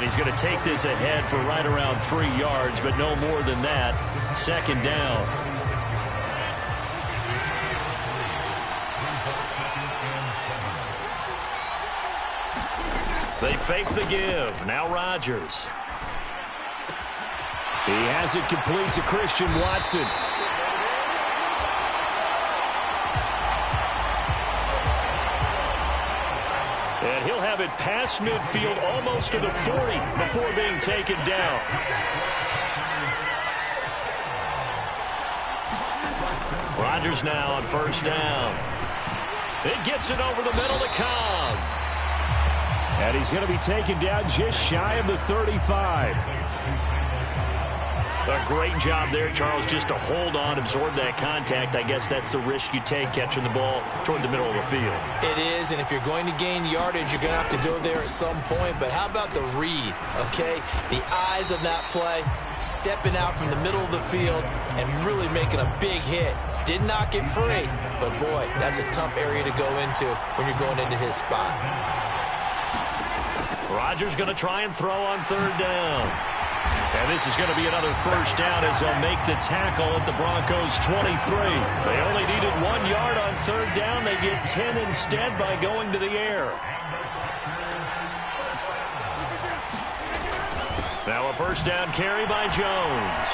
he's going to take this ahead for right around 3 yards, but no more than that. Second down. They fake the give. Now Rodgers. He has it complete to Christian Watson. And he'll have it past midfield almost to the 40 before being taken down. Rodgers now on first down. It gets it over the middle to Cobb. And he's going to be taken down just shy of the 35. A great job there, Charles, just to hold on, absorb that contact. I guess that's the risk you take catching the ball toward the middle of the field. It is, and if you're going to gain yardage, you're going to have to go there at some point. But how about the read, okay? The eyes of that play, stepping out from the middle of the field and really making a big hit. Did not get free, but, boy, that's a tough area to go into when you're going into his spot. Rodgers going to try and throw on third down. And this is going to be another first down as they'll make the tackle at the Broncos' 23. They only needed 1 yard on third down. They get 10 instead by going to the air. Now a first down carry by Jones.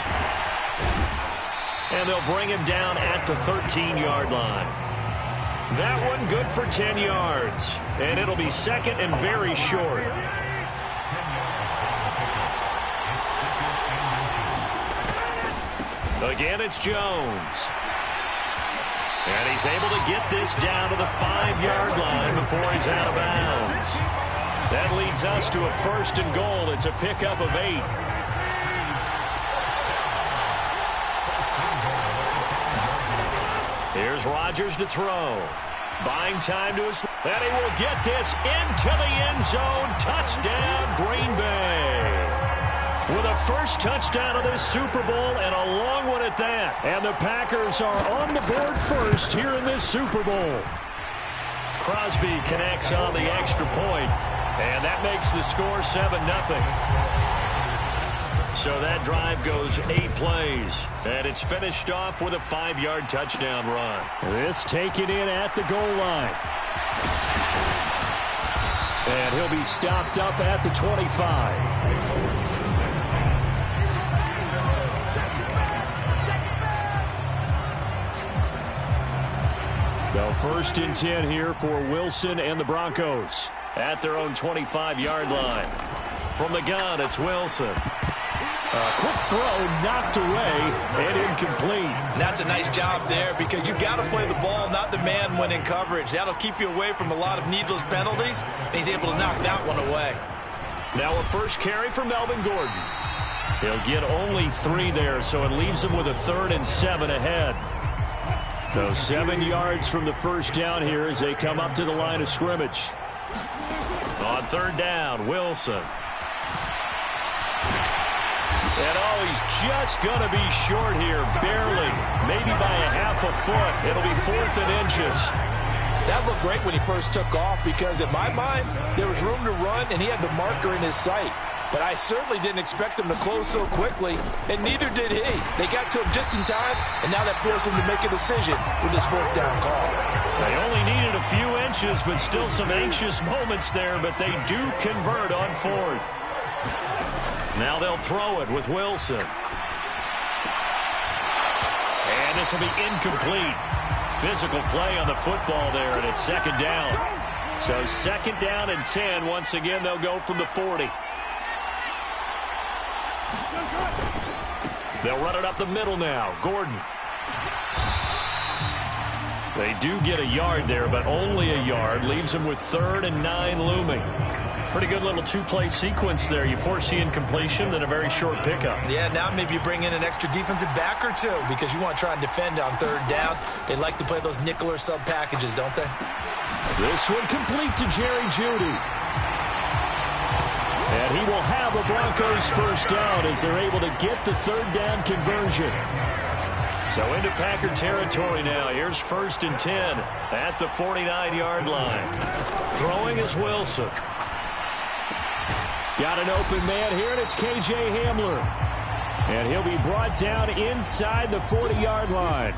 And they'll bring him down at the 13-yard line. That one good for 10 yards. And it'll be second and very short. Again, it's Jones. And he's able to get this down to the 5-yard line before he's out of bounds. That leads us to a first and goal. It's a pickup of 8. Here's Rodgers to throw. Buying time to his... And he will get this into the end zone. Touchdown, Green Bay. With a first touchdown of this Super Bowl, and a long one at that. And the Packers are on the board first here in this Super Bowl. Crosby connects on the extra point, and that makes the score 7-0. So that drive goes 8 plays, and it's finished off with a 5-yard touchdown run. This taken in at the goal line. And he'll be stopped up at the 25. So first and 10 here for Wilson and the Broncos at their own 25-yard line. From the gun, it's Wilson. A quick throw knocked away and incomplete. And that's a nice job there because you've got to play the ball, not the man when in coverage. That'll keep you away from a lot of needless penalties. And he's able to knock that one away. Now a first carry for Melvin Gordon. He'll get only 3 there, so it leaves him with a 3rd and 7 ahead. So 7 yards from the first down here as they come up to the line of scrimmage. On third down, Wilson. And he's just going to be short here, barely, maybe by a half a foot. It'll be 4th and inches. That looked great when he first took off because, in my mind, there was room to run, and he had the marker in his sight. But I certainly didn't expect him to close so quickly, and neither did he. They got to him just in time, and now that forced him to make a decision with his 4th down call. They only needed a few inches, but still some anxious moments there, but they do convert on 4th. Now they'll throw it with Wilson. And this will be incomplete. Physical play on the football there, and it's second down. So second down and 10. Once again, they'll go from the 40. They'll run it up the middle now. Gordon. They do get a yard there, but only a yard. Leaves them with 3rd and 9 looming. Pretty good little 2-play sequence there. You foresee incompletion, then a very short pickup. Yeah, now maybe you bring in an extra defensive back or 2 because you want to try and defend on third down. They like to play those nickel or sub packages, don't they? This one complete to Jerry Jeudy. And he will have a Broncos first down as they're able to get the 3rd down conversion. So into Packer territory now. Here's 1st and 10 at the 49-yard line. Throwing is Wilson. Got an open man here, and it's K.J. Hamler. And he'll be brought down inside the 40-yard line.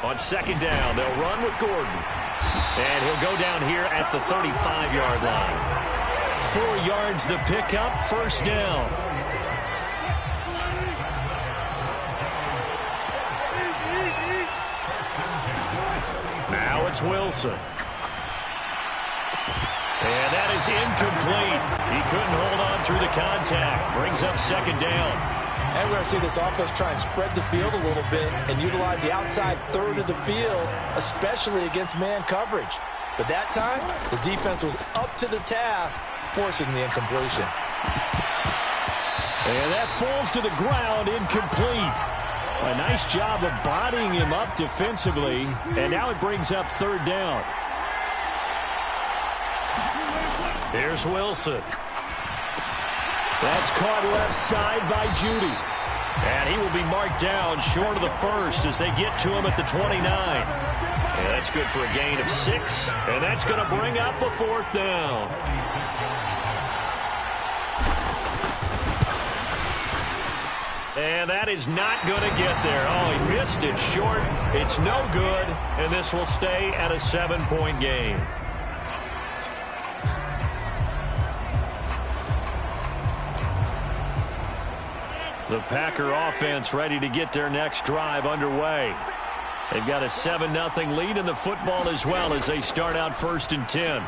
On second down, they'll run with Gordon. And he'll go down here at the 35-yard line. 4 yards the pickup, first down. Now it's Wilson. And that is incomplete. He couldn't hold on through the contact. Brings up second down. And we're going to see this offense try and spread the field a little bit and utilize the outside third of the field, especially against man coverage. But that time, the defense was up to the task, forcing the incompletion. And that falls to the ground, incomplete. A nice job of bodying him up defensively, and now it brings up third down. Here's Wilson. That's caught left side by Judy. And he will be marked down short of the first as they get to him at the 29. And that's good for a gain of 6. And that's going to bring up a fourth down. And that is not going to get there. Oh, he missed it short. It's no good. And this will stay at a 7-point game. The Packer offense ready to get their next drive underway. They've got a 7-0 lead in the football as well as they start out 1st and 10.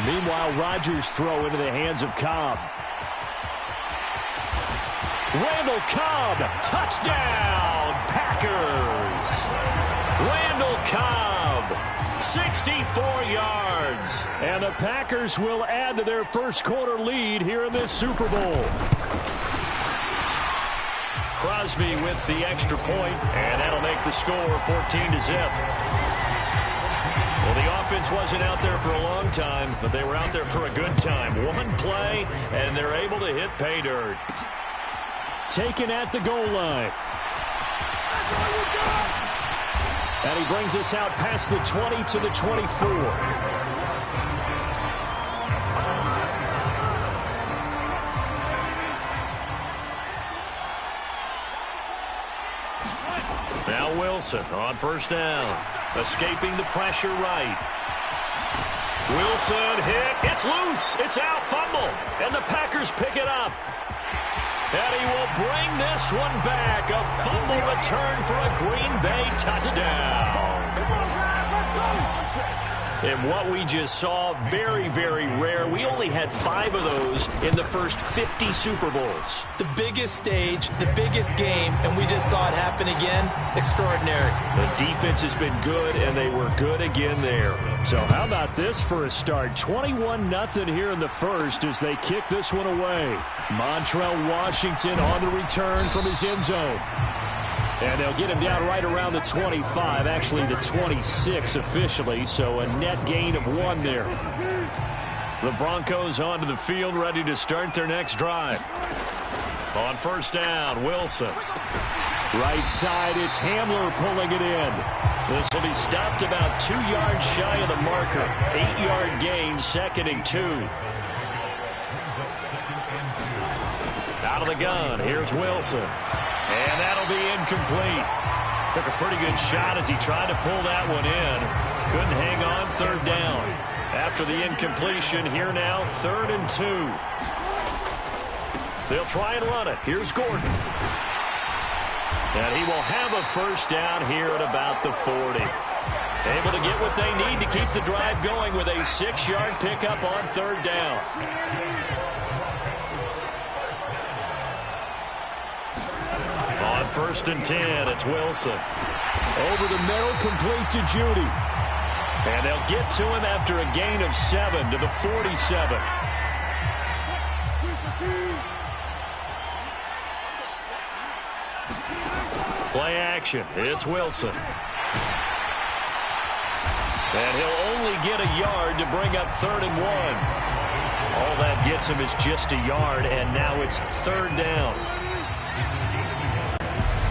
Meanwhile, Rodgers throw into the hands of Cobb. Randall Cobb, touchdown, Packers. Randall Cobb, 64 yards. And the Packers will add to their first quarter lead here in this Super Bowl. Crosby with the extra point, and that'll make the score 14-0. Well, the offense wasn't out there for a long time, but they were out there for a good time. One play, and they're able to hit pay dirt. Taken at the goal line. And he brings us out past the 20 to the 24. Now Wilson on first down. Escaping the pressure right. Wilson hit. It's loose. It's out. Fumble. And the Packers pick it up. And he will bring this one back. A fumble return for a Green Bay touchdown. And what we just saw, very, very rare. We only had 5 of those in the first 50 Super Bowls. The biggest stage, the biggest game, and we just saw it happen again. Extraordinary. The defense has been good, and they were good again there. So how about this for a start? 21-0 here in the first as they kick this one away. Montrell Washington on the return from his end zone. And they'll get him down right around the 25, actually the 26 officially, so a net gain of 1 there. The Broncos onto the field, ready to start their next drive. On first down, Wilson. Right side, it's Hamler pulling it in. This will be stopped about 2 yards shy of the marker. 8-yard gain, 2nd and 2. Out of the gun, here's Wilson. And that'll be incomplete. Took a pretty good shot as he tried to pull that one in. Couldn't hang on, 3rd down. After the incompletion, here now, 3rd and 2. They'll try and run it. Here's Gordon. And he will have a first down here at about the 40. Able to get what they need to keep the drive going with a 6-yard pickup on 3rd down. On 1st and 10, it's Wilson. Over the middle, complete to Judy. And they'll get to him after a gain of 7 to the 47. Play action. It's Wilson. And he'll only get a yard to bring up 3rd and 1. All that gets him is just a yard, and now it's 3rd down.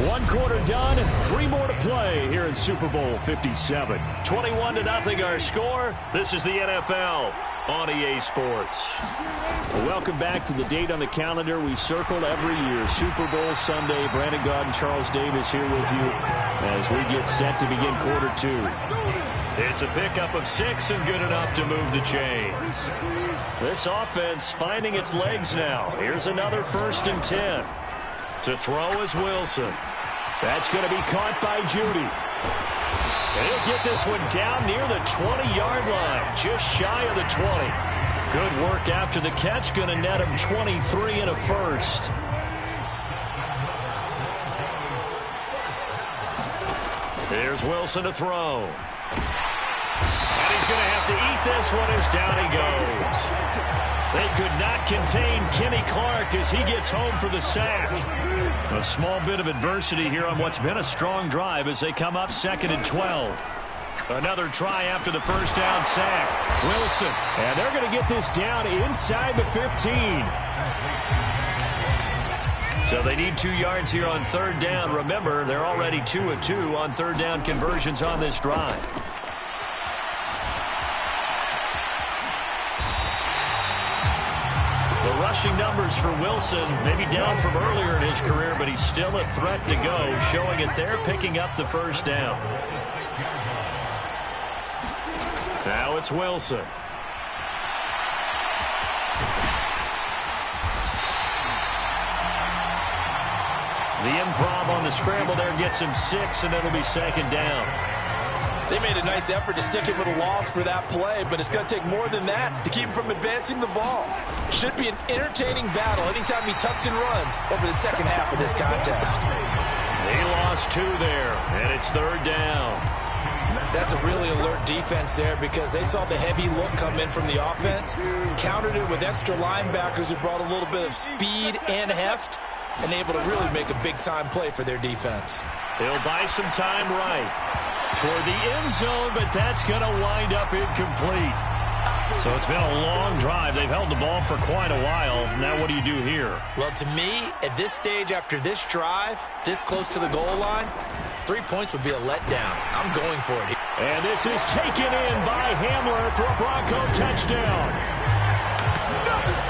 1 quarter done, 3 more to play here in Super Bowl 57. 21-0 our score. This is the NFL on EA Sports. Well, welcome back to the date on the calendar we circle every year. Super Bowl Sunday. Brandon Gaud and Charles Davis here with you as we get set to begin quarter 2. It's a pickup of 6 and good enough to move the chains. This offense finding its legs now. Here's another 1st and 10. To throw is Wilson. That's going to be caught by Judy. And he'll get this one down near the 20-yard line, just shy of the 20. Good work after the catch, going to net him 23 and a first. Here's Wilson to throw. And he's going to have to eat this one as down he goes. They could not contain Kenny Clark as he gets home for the sack. A small bit of adversity here on what's been a strong drive as they come up 2nd and 12. Another try after the first down sack. Wilson. And they're going to get this down inside the 15. So they need 2 yards here on 3rd down. Remember, they're already 2 of 2 on 3rd down conversions on this drive. Rushing numbers for Wilson, maybe down from earlier in his career, but he's still a threat to go, showing it there, picking up the 1st down. Now it's Wilson. The improv on the scramble there gets him 6, and it'll be 2nd down. They made a nice effort to stick him with a loss for that play, but it's going to take more than that to keep him from advancing the ball. Should be an entertaining battle anytime he tucks and runs over the second half of this contest. He lost 2 there, and it's 3rd down. That's a really alert defense there because they saw the heavy look come in from the offense, countered it with extra linebackers who brought a little bit of speed and heft, and able to really make a big-time play for their defense. He'll buy some time right toward the end zone, but that's going to wind up incomplete. So it's been a long drive. They've held the ball for quite a while. Now what do you do here? Well, to me, at this stage after this drive, this close to the goal line, 3 points would be a letdown. I'm going for it. And this is taken in by Hamler for a Bronco touchdown.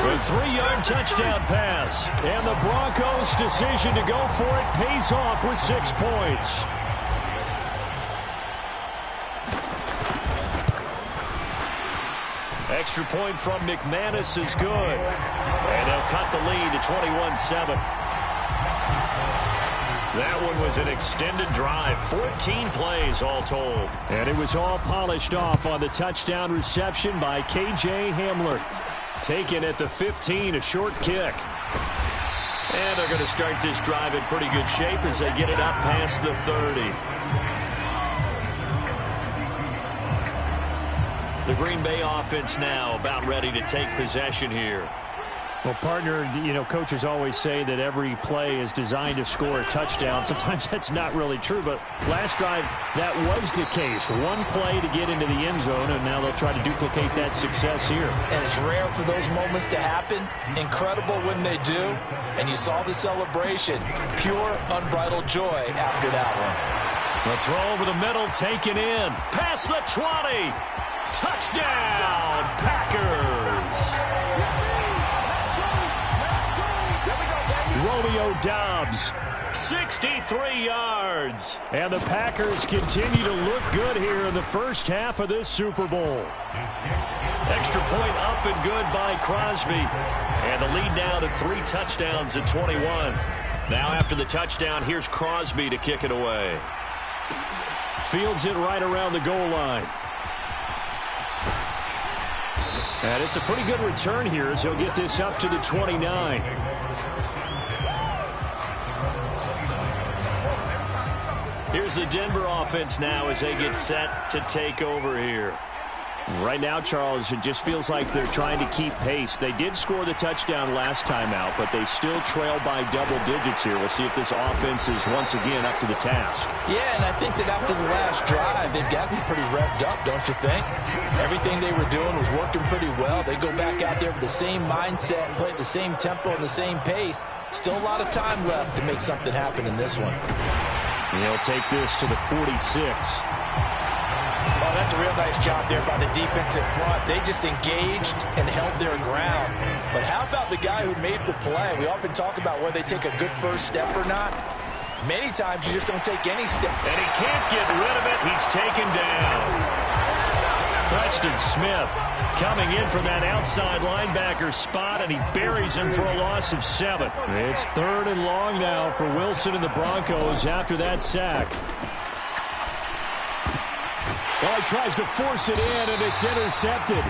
A 3-yard touchdown pass. And the Broncos' decision to go for it pays off with 6 points. Extra point from McManus is good. And they'll cut the lead to 21-7. That one was an extended drive. 14 plays all told. And it was all polished off on the touchdown reception by K.J. Hamler. Taken at the 15, a short kick. And they're going to start this drive in pretty good shape as they get it up past the 30. The Green Bay offense now about ready to take possession here. Well, partner, you know, coaches always say that every play is designed to score a touchdown. Sometimes that's not really true, but last drive, that was the case. One play to get into the end zone, and now they'll try to duplicate that success here. And it's rare for those moments to happen. Incredible when they do. And you saw the celebration. Pure, unbridled joy after that one. The throw over the middle, taken in. Past the 20. Touchdown, Packers. Romeo Doubs, 63 yards. And the Packers continue to look good here in the first half of this Super Bowl. Extra point up and good by Crosby. And the lead now to 3 touchdowns at 21. Now after the touchdown, here's Crosby to kick it away. Fields it right around the goal line. And it's a pretty good return here as he'll get this up to the 29. Here's the Denver offense now as they get set to take over here. Right now, Charles, it just feels like they're trying to keep pace. They did score the touchdown last time out, but they still trail by double digits here. We'll see if this offense is once again up to the task. Yeah, and I think that after the last drive, they've got to be pretty revved up, don't you think? Everything they were doing was working pretty well. They go back out there with the same mindset and play at the same tempo and the same pace. Still a lot of time left to make something happen in this one. He'll take this to the 46. Oh, that's a real nice job there by the defensive front. They just engaged and held their ground. But how about the guy who made the play? We often talk about whether they take a good first step or not. Many times you just don't take any step. And he can't get rid of it. He's taken down. Preston Smith coming in from that outside linebacker spot, and he buries him for a loss of 7. It's 3rd and long now for Wilson and the Broncos after that sack. Well, he tries to force it in, and it's intercepted.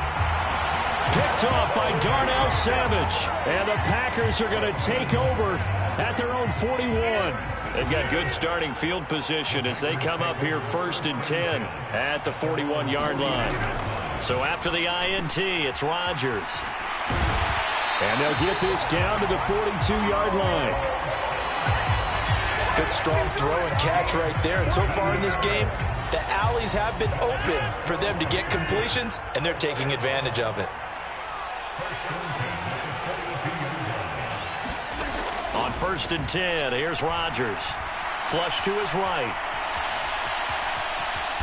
Picked off by Darnell Savage. And the Packers are going to take over at their own 41. They've got good starting field position as they come up here 1st and 10 at the 41-yard line. So after the INT, it's Rodgers. And they'll get this down to the 42-yard line. Good strong throw and catch right there. And so far in this game, the alleys have been open for them to get completions, and they're taking advantage of it. On 1st and 10, here's Rodgers. Flush to his right.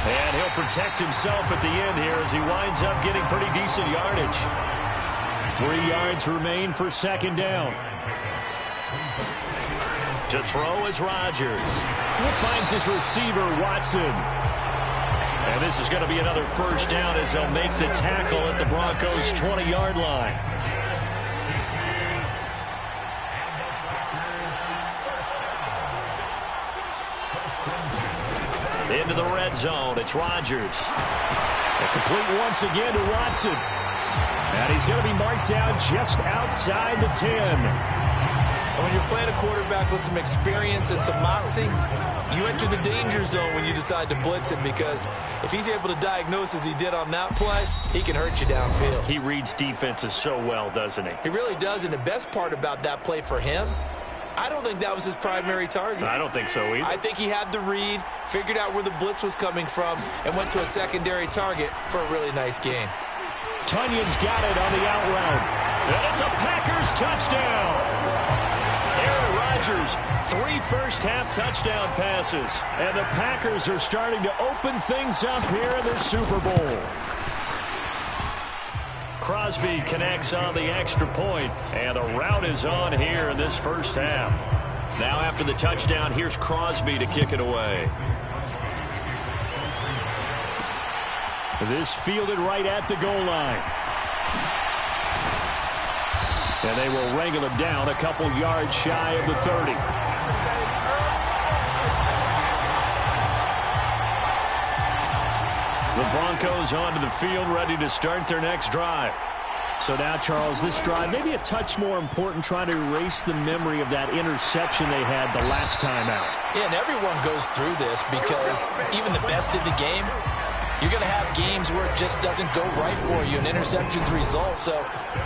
And he'll protect himself at the end here as he winds up getting pretty decent yardage. 3 yards remain for 2nd down. To throw is Rodgers. He finds his receiver, Watson. And this is going to be another 1st down as they'll make the tackle at the Broncos' 20-yard line. Into the red zone, it's Rodgers. And complete once again to Watson. And he's going to be marked down just outside the 10. And when you're playing a quarterback with some experience and some moxie, you enter the danger zone when you decide to blitz him, because if he's able to diagnose as he did on that play, he can hurt you downfield. He reads defenses so well, doesn't he? He really does, and the best part about that play for him, I don't think that was his primary target. I don't think so either. I think he had the read, figured out where the blitz was coming from, and went to a secondary target for a really nice gain. Tunyon's got it on the out route. And it's a Packers touchdown. Aaron Rodgers, 3 first-half touchdown passes. And the Packers are starting to open things up here in the Super Bowl. Crosby connects on the extra point, and the route is on here in this 1st half. Now after the touchdown, here's Crosby to kick it away. This fielded right at the goal line. And they will wrangle him down a couple yards shy of the 30. The Broncos onto the field, ready to start their next drive. So now, Charles, this drive maybe a touch more important, trying to erase the memory of that interception they had the last time out. Yeah, and everyone goes through this because even the best in the game, you're going to have games where it just doesn't go right for you, and interceptions result. So,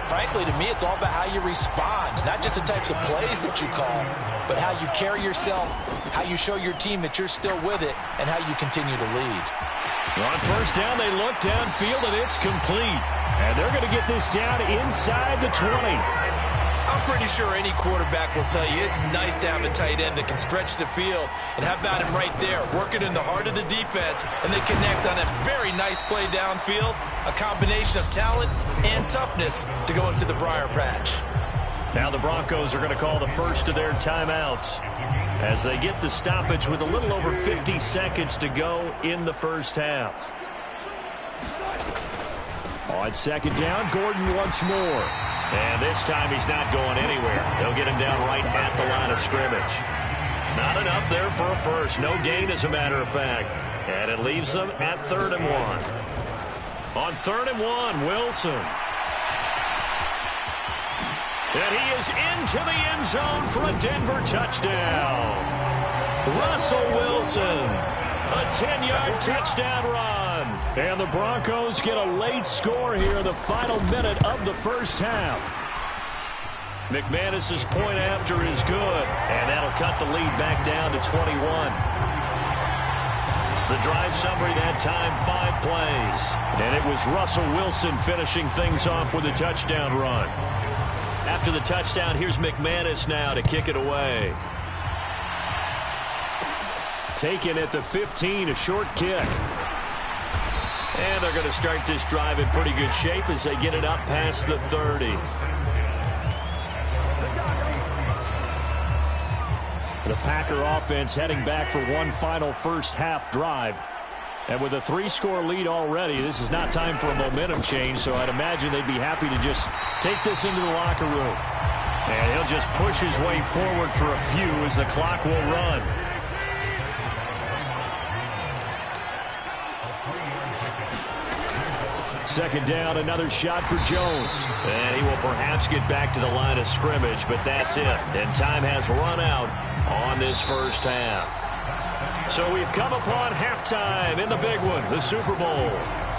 frankly, to me, it's all about how you respond, not just the types of plays that you call, but how you carry yourself, how you show your team that you're still with it, and how you continue to lead. On 1st down, they look downfield, and it's complete. And they're going to get this down inside the 20. I'm pretty sure any quarterback will tell you it's nice to have a tight end that can stretch the field. And how about him right there, working in the heart of the defense, and they connect on a very nice play downfield, a combination of talent and toughness to go into the briar patch. Now the Broncos are going to call the first of their timeouts as they get the stoppage with a little over 50 seconds to go in the 1st half. On 2nd down, Gordon once more. And this time he's not going anywhere. They'll get him down right at the line of scrimmage. Not enough there for a first. No gain, as a matter of fact. And it leaves them at 3rd and 1. On 3rd and 1, Wilson. And he is into the end zone for a Denver touchdown. Russell Wilson A 10-yard touchdown run. And the Broncos get a late score here in the final minute of the first half. McManus's point after is good, and that'll cut the lead back down to 21. The drive summary that time, 5 plays. And it was Russell Wilson finishing things off with a touchdown run. After the touchdown, here's McManus now to kick it away. Taken at the 15, a short kick. And they're going to start this drive in pretty good shape as they get it up past the 30. The Packer offense heading back for one final first half drive. And with a 3-score lead already, this is not time for a momentum change, so I'd imagine they'd be happy to just take this into the locker room. And he'll just push his way forward for a few as the clock will run. Second down, another shot for Jones. And he will perhaps get back to the line of scrimmage, but that's it. And time has run out on this first half. So we've come upon halftime in the big one, the Super Bowl.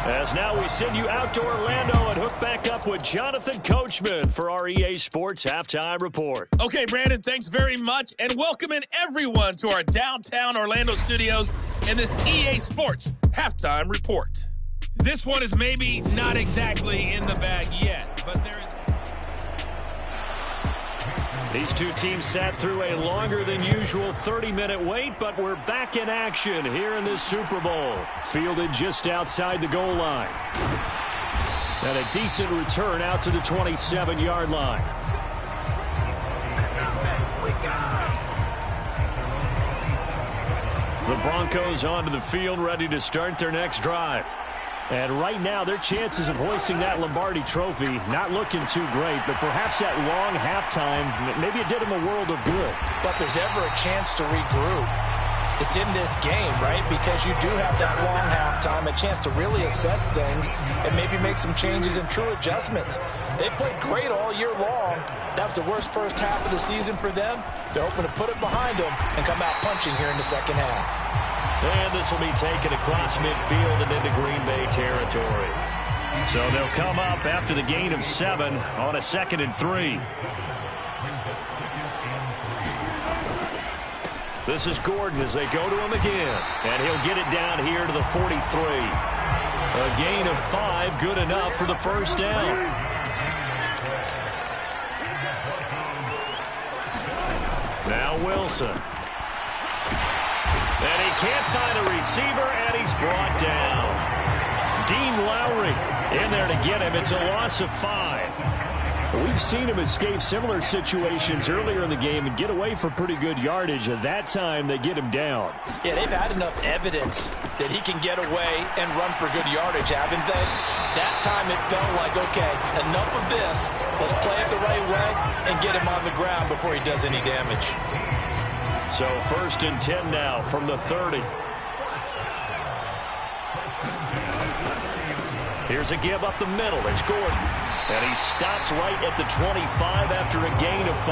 As now we send you out to Orlando and hook back up with Jonathan Coachman for our EA Sports Halftime Report. Okay, Brandon, thanks very much. And welcome in everyone to our downtown Orlando studios in this EA Sports Halftime Report. This one is maybe not exactly in the bag yet, but there is... These two teams sat through a longer than usual 30-minute wait, but we're back in action here in this Super Bowl. Fielded just outside the goal line. And a decent return out to the 27-yard line. The Broncos onto the field, ready to start their next drive. And right now, their chances of hoisting that Lombardi trophy not looking too great, but perhaps that long halftime, maybe it did them a world of good. But there's ever a chance to regroup. It's in this game, right? Because you do have that long halftime, a chance to really assess things and maybe make some changes and true adjustments. They played great all year long. That was the worst first half of the season for them. They're hoping to put it behind them and come out punching here in the second half. And this will be taken across midfield and into Green Bay territory. So they'll come up after the gain of 7 on a 2nd and 3. This is Gordon as they go to him again. And he'll get it down here to the 43. A gain of 5, good enough for the first down. Now Wilson. And he can't find a receiver, and he's brought down. Dean Lowry in there to get him. It's a loss of 5. We've seen him escape similar situations earlier in the game and get away for pretty good yardage. At that time, they get him down. Yeah, they've had enough evidence that he can get away and run for good yardage, haven't they? That time it felt like, okay, enough of this. Let's play it the right way and get him on the ground before he does any damage. So 1st and 10 now from the 30. Here's a give up the middle. It's Gordon. And he stopped right at the 25 after a gain of 5.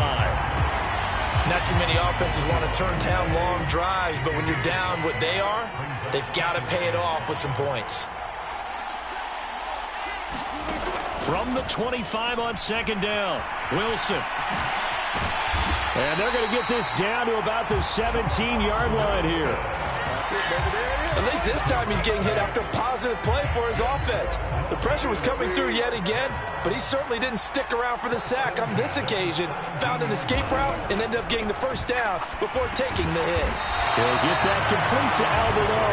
Not too many offenses want to turn down long drives, but when you're down what they are, they've got to pay it off with some points. From the 25 on 2nd down, Wilson. And they're going to get this down to about the 17-yard line here. At least this time he's getting hit after a positive play for his offense. The pressure was coming through yet again, but he certainly didn't stick around for the sack on this occasion. Found an escape route and ended up getting the first down before taking the hit. He'll get that complete to Albert O.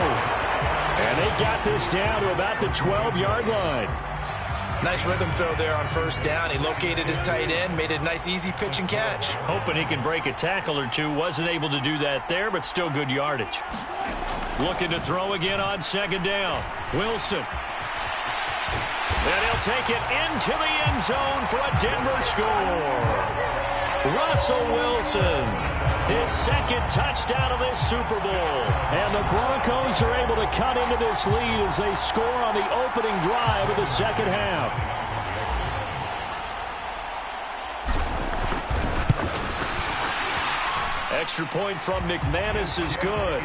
And they got this down to about the 12-yard line. Nice rhythm throw there on 1st down. He located his tight end, made a nice easy pitch and catch. Hoping he can break a tackle or two. Wasn't able to do that there, but still good yardage. Looking to throw again on 2nd down. Wilson. And he'll take it into the end zone for a Denver score. Russell Wilson, his 2nd touchdown of this Super Bowl. And the Broncos are able to cut into this lead as they score on the opening drive of the second half. Extra point from McManus is good.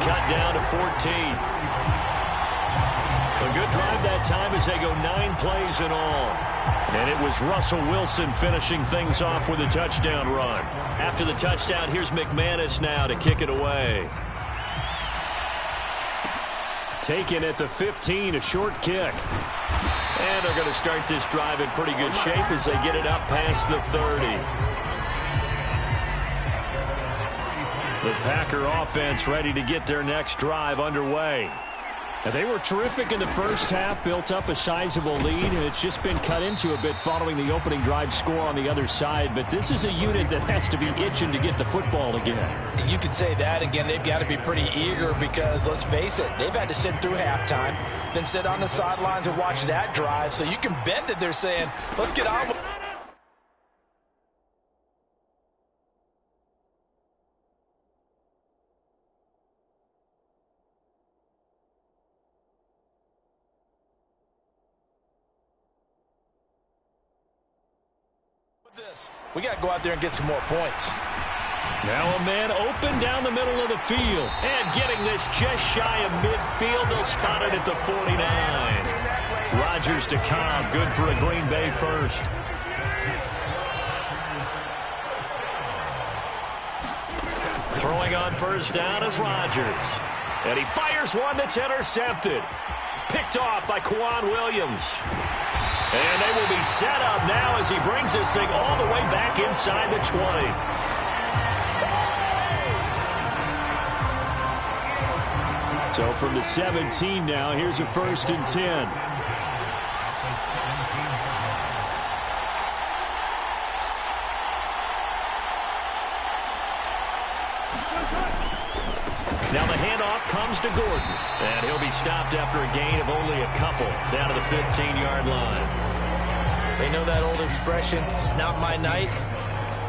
cut down to 14. A good drive that time as they go 9 plays in all. And it was Russell Wilson finishing things off with a touchdown run. After the touchdown, here's McManus now to kick it away. Taken at the 15, a short kick. And they're going to start this drive in pretty good shape as they get it up past the 30. The Packer offense ready to get their next drive underway. Now, they were terrific in the first half, built up a sizable lead, and it's just been cut into a bit following the opening drive score on the other side. But this is a unit that has to be itching to get the football again. You could say that again. They've got to be pretty eager because, let's face it, they've had to sit through halftime, then sit on the sidelines and watch that drive. So you can bet that they're saying, let's get on with this. We got to go out there and get some more points. Now a man open down the middle of the field. And getting this just shy of midfield. They'll spot it at the 49. Rodgers to Cobb. Good for a Green Bay first. Throwing on first down is Rodgers. And he fires one that's intercepted. Picked off by Quan Williams. And they will be set up now as he brings this thing all the way back inside the 20. So from the 17 now, here's a 1st and 10. Now the handoff comes to Gordon. And he'll be stopped after a gain of only a couple down to the 15-yard line. They know that old expression, it's not my night.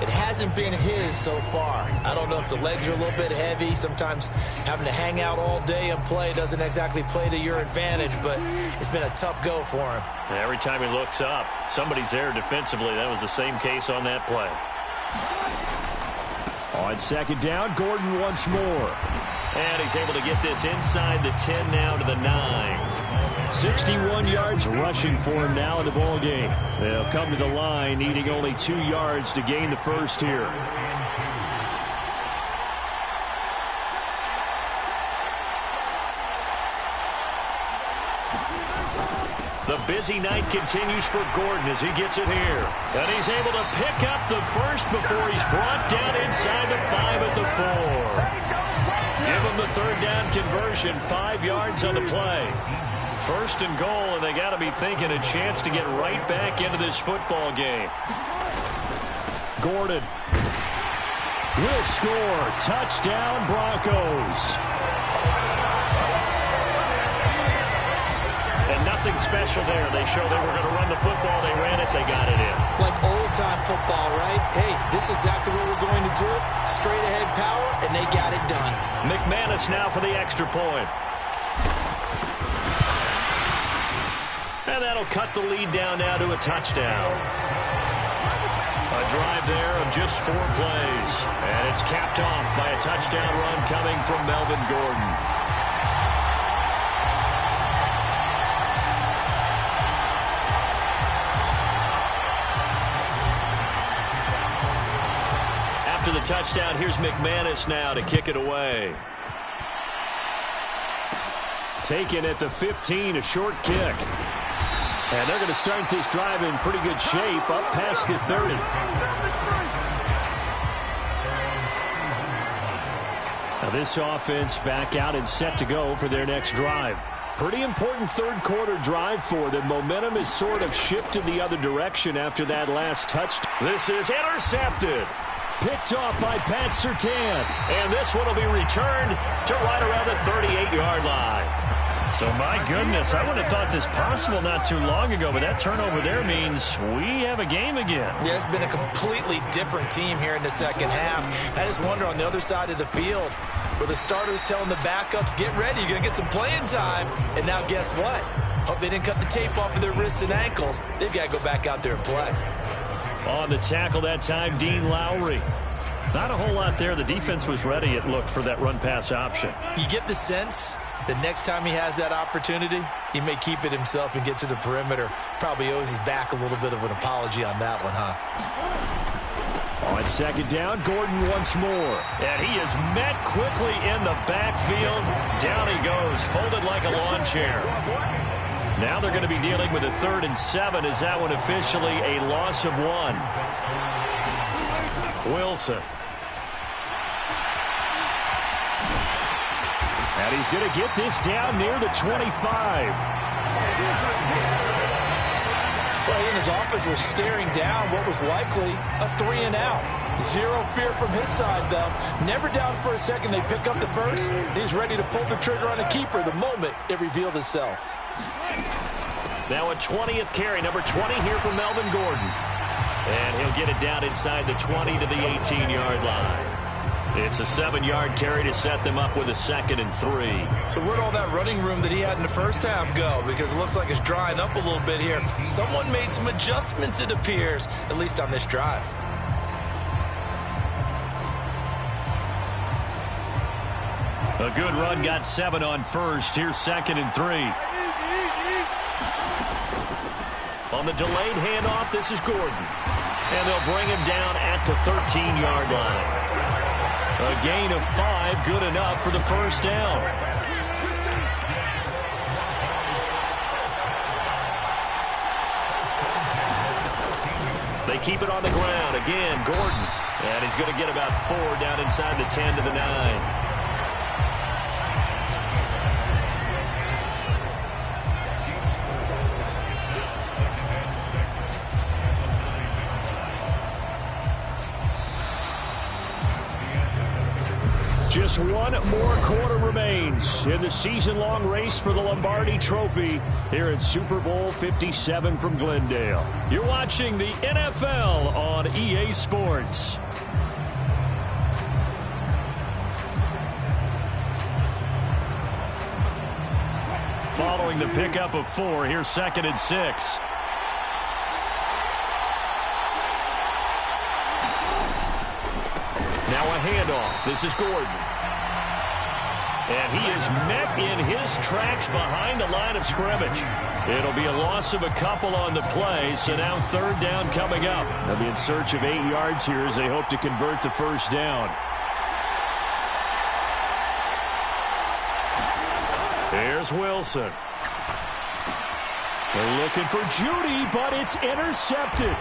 It hasn't been his so far. I don't know if the legs are a little bit heavy. Sometimes having to hang out all day and play doesn't exactly play to your advantage, but it's been a tough go for him. Every time he looks up, somebody's there defensively. That was the same case on that play. On second down, Gordon once more. And he's able to get this inside the 10 now to the 9. 61 yards rushing for him now in the ball game. They'll come to the line needing only 2 yards to gain the first here. The busy night continues for Gordon as he gets it here. And he's able to pick up the first before he's brought down inside the 5 at the 4. Give him the third down conversion, 5 yards on the play. 1st and goal, and they got to be thinking a chance to get right back into this football game. Gordon will score. Touchdown, Broncos. And nothing special there. They showed they were going to run the football. They ran it. They got it in. Like old-time football, right? Hey, this is exactly what we're going to do. Straight-ahead power, and they got it done. McManus now for the extra point. And that'll cut the lead down now to a touchdown. A drive there of just 4 plays. And it's capped off by a touchdown run coming from Melvin Gordon. After the touchdown, here's McManus now to kick it away. Taken at the 15, a short kick. And they're going to start this drive in pretty good shape up past the 30. Now this offense back out and set to go for their next drive. Pretty important third quarter drive for them. Momentum is sort of shifted the other direction after that last touchdown. This is intercepted. Picked off by Pat Surtain. And this one will be returned to right around the 38-yard line. So, my goodness, I would have thought this possible not too long ago, but that turnover there means we have a game again. Yeah, it's been a completely different team here in the second half. I just wonder on the other side of the field, where the starters telling the backups, get ready, you're going to get some playing time. And now guess what? Hope they didn't cut the tape off of their wrists and ankles. They've got to go back out there and play. On the tackle that time, Dean Lowry. Not a whole lot there. The defense was ready, it looked, for that run-pass option. You get the sense that next time he has that opportunity, he may keep it himself and get to the perimeter. Probably owes his back a little bit of an apology on that one, huh? On second down, Gordon once more. And he is met quickly in the backfield. Down he goes, folded like a lawn chair. Now they're going to be dealing with a 3rd and 7. Is that one officially a loss of 1? Wilson. And he's going to get this down near the 25. Well, he and his offense were staring down what was likely a 3-and-out. Zero fear from his side, though. Never down for a second. They pick up the first. He's ready to pull the trigger on a keeper the moment it revealed itself. Now a 20th carry, number 20 here for Melvin Gordon. And he'll get it down inside the 20 to the 18-yard line. It's a 7-yard carry to set them up with a 2nd and 3. So where'd all that running room that he had in the first half go? Because it looks like it's drying up a little bit here. Someone made some adjustments, it appears, at least on this drive. A good run, got 7 on first. Here's 2nd and 3. On the delayed handoff, this is Gordon. And they'll bring him down at the 13-yard line. A gain of 5, good enough for the first down. They keep it on the ground. Again, Gordon. And he's going to get about 4 down inside the 10 to the 9. Just one more quarter remains in the season-long race for the Lombardi Trophy here at Super Bowl 57 from Glendale. You're watching the NFL on EA Sports. Following the pickup of 4, here's 2nd and 6. Now a handoff. This is Gordon. And he is met in his tracks behind the line of scrimmage. It'll be a loss of a couple on the play, so now 3rd down coming up. They'll be in search of 8 yards here as they hope to convert the first down. Here's Wilson. They're looking for Judy, but it's intercepted.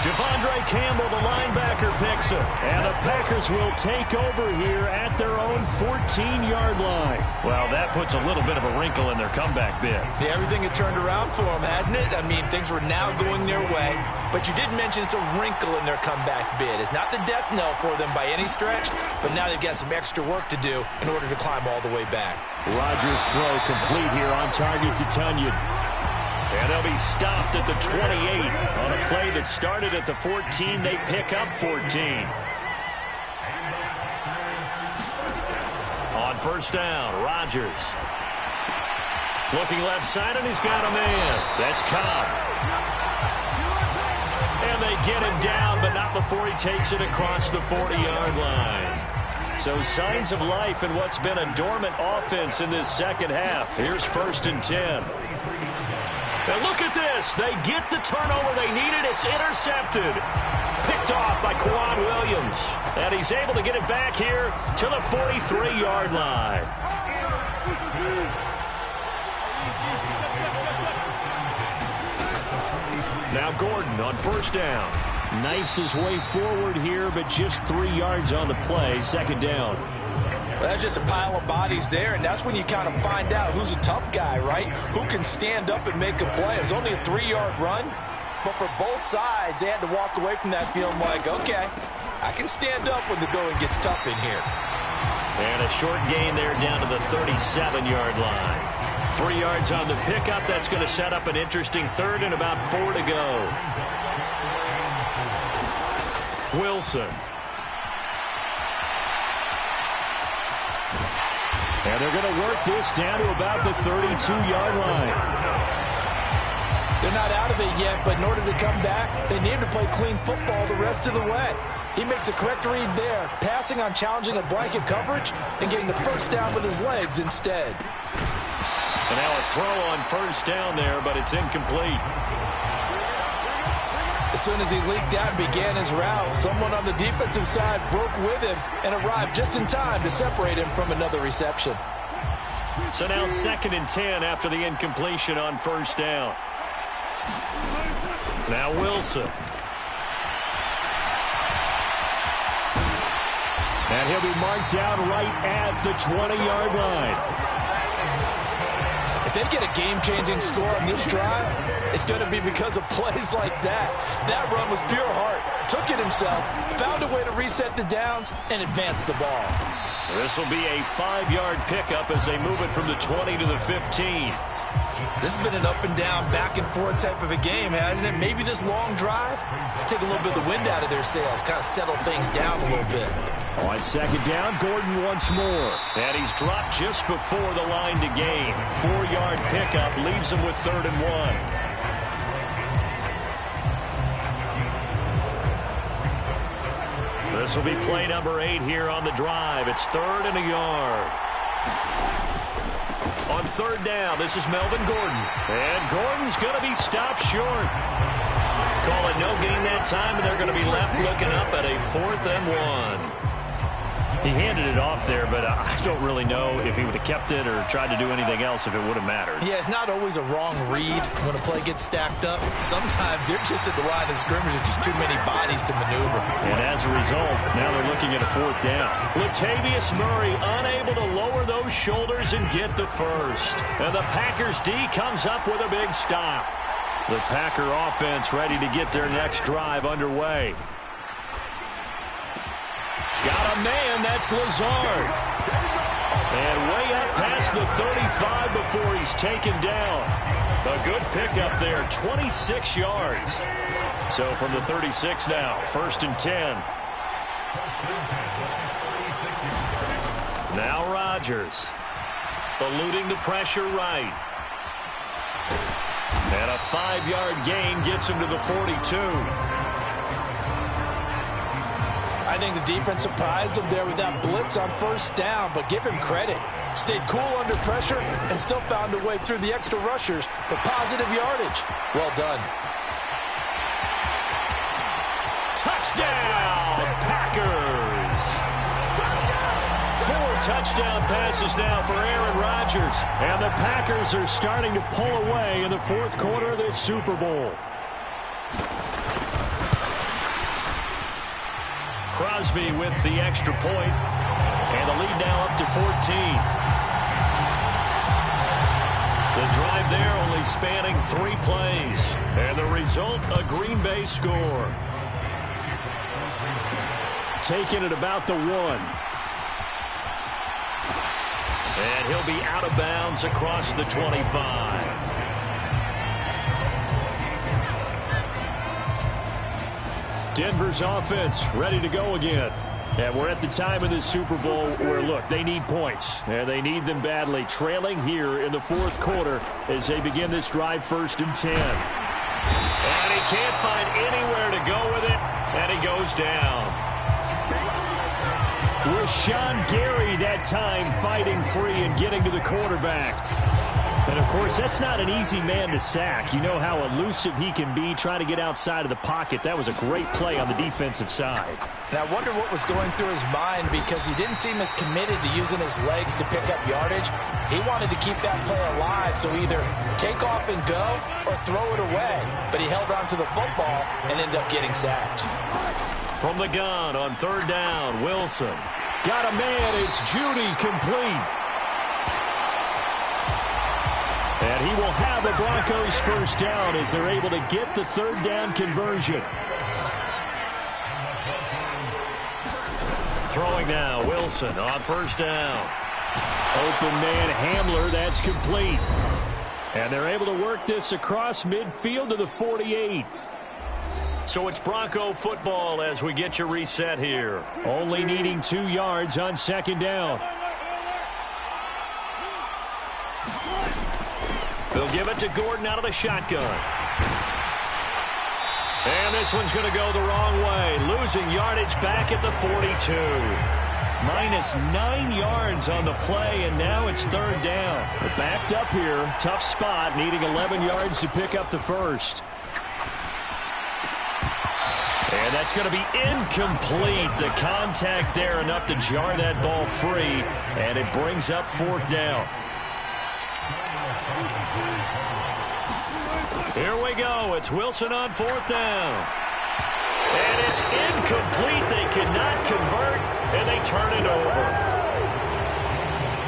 Devondre Campbell, the linebacker, picks it. And the Packers will take over here at their own 14-yard line. Well, that puts a little bit of a wrinkle in their comeback bid. Yeah, everything had turned around for them, hadn't it? I mean, things were now going their way. But you did mention it's a wrinkle in their comeback bid. It's not the death knell for them by any stretch, but now they've got some extra work to do in order to climb all the way back. Rodgers' throw complete here on target to Tunyon. And they'll be stopped at the 28 on a play that started at the 14. They pick up 14. On first down, Rodgers. Looking left side, and he's got a man. That's Cobb. And they get him down, but not before he takes it across the 40-yard line. So signs of life in what's been a dormant offense in this second half. Here's 1st and 10. And look at this. They get the turnover they needed. It's intercepted. Picked off by Quan Williams. And he's able to get it back here to the 43-yard line. Now Gordon on first down. Knifes his way forward here, but just 3 yards on the play. 2nd down. Well, that's just a pile of bodies there, and that's when you kind of find out who's a tough guy, right? Who can stand up and make a play. It was only a 3-yard run, but for both sides, they had to walk away from that feeling like, okay, I can stand up when the going gets tough in here. And a short gain there down to the 37-yard line. 3 yards on the pickup. That's going to set up an interesting 3rd and about 4 to go. Wilson. And they're going to work this down to about the 32-yard line. They're not out of it yet, but in order to come back, they need to play clean football the rest of the way. He makes the correct read there, passing on challenging a blanket coverage and getting the first down with his legs instead. And now a throw on first down there, but it's incomplete. As soon as he leaked out and began his route, someone on the defensive side broke with him and arrived just in time to separate him from another reception. So now 2nd and 10 after the incompletion on first down. Now Wilson. And he'll be marked down right at the 20-yard line. If they get a game-changing score on this drive, it's going to be because of plays like that. That run was pure heart. Took it himself, found a way to reset the downs, and advance the ball. This will be a 5-yard pickup as they move it from the 20 to the 15. This has been an up-and-down, back-and-forth type of a game, hasn't it? Maybe this long drive take a little bit of the wind out of their sails, kind of settle things down a little bit. On 2nd down, Gordon once more. And he's dropped just before the line to gain. 4-yard pickup leaves him with 3rd and 1. This will be play number 8 here on the drive. It's 3rd and a yard. On 3rd down, this is Melvin Gordon. And Gordon's going to be stopped short. Call it no gain that time, and they're going to be left looking up at a 4th and 1. He handed it off there, but I don't really know if he would have kept it or tried to do anything else if it would have mattered. Yeah, it's not always a wrong read when a play gets stacked up. Sometimes they're just at the line of scrimmage with just too many bodies to maneuver. And as a result, now they're looking at a 4th down. Latavius Murray unable to lower those shoulders and get the first. And the Packers D comes up with a big stop. The Packer offense ready to get their next drive underway. Got a man, that's Lazard. And way up past the 35 before he's taken down. A good pickup there, 26 yards. So from the 36 now, 1st and 10. Now Rodgers. Eluding the pressure right. And a 5-yard gain gets him to the 42. I think the defense surprised him there with that blitz on 1st down, but give him credit. Stayed cool under pressure and still found a way through the extra rushers for positive yardage. Well done. Touchdown, Packers! 4 touchdown passes now for Aaron Rodgers. And the Packers are starting to pull away in the 4th quarter of this Super Bowl. Crosby with the extra point, and the lead now up to 14. The drive there only spanning 3 plays, and the result, a Green Bay score. Taking it about the 1. And he'll be out of bounds across the 25. Denver's offense ready to go again. And we're at the time of the Super Bowl where, look, they need points. And they need them badly. Trailing here in the 4th quarter as they begin this drive, 1st and 10. And he can't find anywhere to go with it. And he goes down. Rashawn Gary that time fighting free and getting to the quarterback. And, of course, that's not an easy man to sack. You know how elusive he can be trying to get outside of the pocket. That was a great play on the defensive side. And I wonder what was going through his mind because he didn't seem as committed to using his legs to pick up yardage. He wanted to keep that play alive to either take off and go or throw it away. But he held on to the football and ended up getting sacked. From the gun on 3rd down, Wilson. Got a man, it's Judy, complete. And he will have the Broncos 1st down as they're able to get the 3rd down conversion. Throwing now, Wilson on 1st down. Open man Hamler, that's complete. And they're able to work this across midfield to the 48. So it's Bronco football as we get you reset here. Only needing 2 yards on 2nd down. They'll give it to Gordon out of the shotgun. And this one's going to go the wrong way. Losing yardage back at the 42. Minus 9 yards on the play, and now it's third down. They're backed up here. Tough spot, needing 11 yards to pick up the first. And that's going to be incomplete. The contact there enough to jar that ball free, and it brings up fourth down. Here we go. It's Wilson on fourth down. And it's incomplete. They cannot convert, and they turn it over.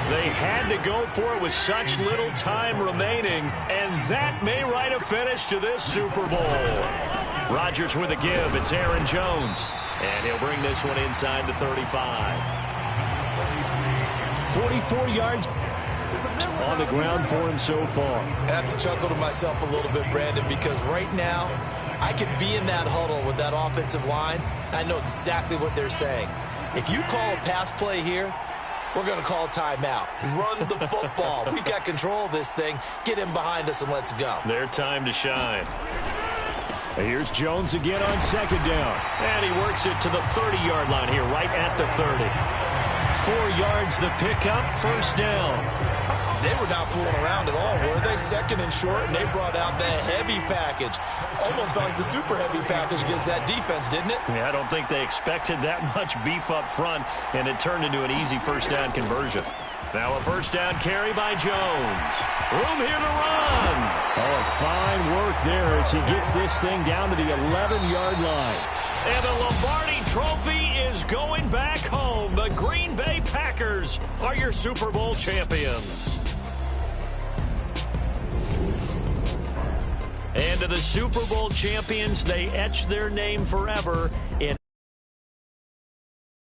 They had to go for it with such little time remaining, and that may write a finish to this Super Bowl. Rodgers with a give. It's Aaron Jones, and he'll bring this one inside the 35. 44 yards on the ground for him so far. I have to chuckle to myself a little bit, Brandon, because right now I could be in that huddle with that offensive line. I know exactly what they're saying. If you call a pass play here, we're going to call a timeout. Run the football. We've got control of this thing. Get him behind us and let's go. Their time to shine. Here's Jones again on second down. And he works it to the 30-yard line here, right at the 30. 4 yards the pickup, first down. They were not fooling around at all, were they? Second and short, and they brought out the heavy package. Almost felt like the super heavy package against that defense, didn't it? Yeah, I don't think they expected that much beef up front, and it turned into an easy first down conversion. Now a first down carry by Jones. Room here to run. Oh, fine work there as he gets this thing down to the 11-yard line. And the Lombardi Trophy is going back home. The Green Bay Packers are your Super Bowl champions. And to the Super Bowl champions, they etch their name forever in